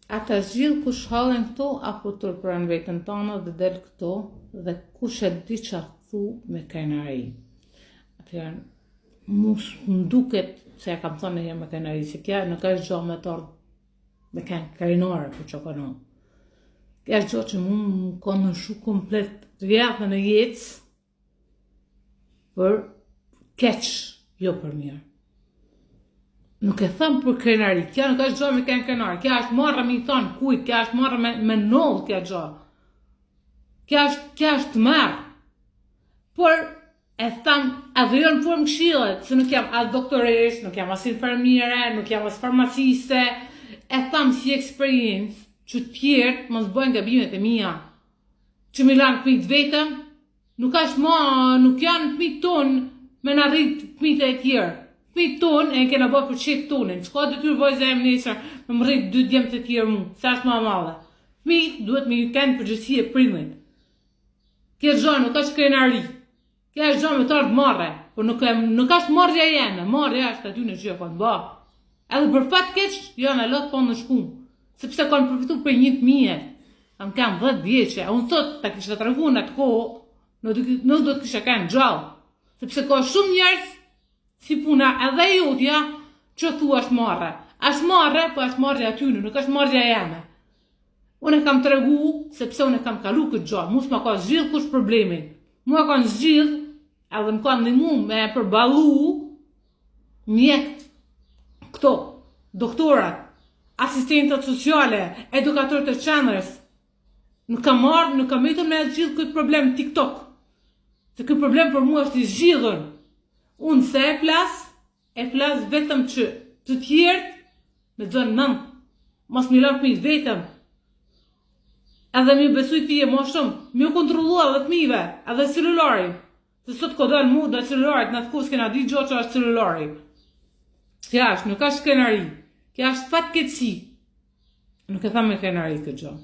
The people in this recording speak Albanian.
Ata zgjidh kush hallen këto apo turpëron veten tonë dhe del këto dhe kush e di ç'a thu me krenari. Atëherë më duket se ja kam thënë një me krenari se kja nuk është gjë me tordh me krenare për që kanë. Kja është gjë që më kanë shu komplet rjatën e jetës për keq, jo për mirë. Nuk e thëmë për krenari, kja nuk është gjë me krenari, kja është marrë me i thonë kujt, kja është marrë me nollë kja gjë. Kja është marrë. Por e thamë, edhe jo në formë këshillet, se nuk jam as doktoresh, nuk jam as infermiere, nuk jam as farmaciste, e thamë si eksperiencë që tjertë mos bëjnë gabimet e mia, që mi lanë fëmijët vetëm, nuk janë fëmijët tonë me në rritë fëmijët e tjerë. Fëmijët tonë e kena bërë për qetë tonë, s'ka detyrë vajza e nesër me më rritë 2 djemtë të tjerë mu, sa është më madhe. Fëmijët duhet me kenë përgjegjësi e prindit. Kjo gjë nuk është krenari. Kjo është gjë me të ardhë marrë, por nuk është marrja jene, marrja është aty në që e kanë bërë. Edhe për fat keq, janë e lotë po në shku, sepse kanë përfitu për një fëmijë. Kam 10 vjeçe, unë thot ta kisha tregu në atë kohë, nuk do të kisha kanë gjallë, sepse ka shumë njerëz si puna edhe jotja që thua është marrë. Është marrë, po është marrja atyne, nuk është marrja jeme. Unë e kam tregu, sepse unë e kam kalu këtë gjallë, mus ma ka zgjidh kush problemin. Mua kanë zgjidh, edhe më kanë ndihmu me përballu mjekët, këto, doktorat, asistentët sociale, edukatorët e qendrës. Nuk kam metëm me zgjidh këtë problem në TikTok. Se këtë problem për mua është i zgjidhur. Unë se e flas vetëm që të tjertë me zonë nëmë, mos mi lanë fëmijët vetëm. Edhe mi besuj tije ma shumë, mi u kontrolu edhe fëmijëve, edhe celularin. Se sot ko dalë mu dhe celularit, në të kur s'kena di gjo që është celulari. Kja është, nuk është krenari. Kja është fatkeqësi. Nuk e thamë me krenari këtë gjo.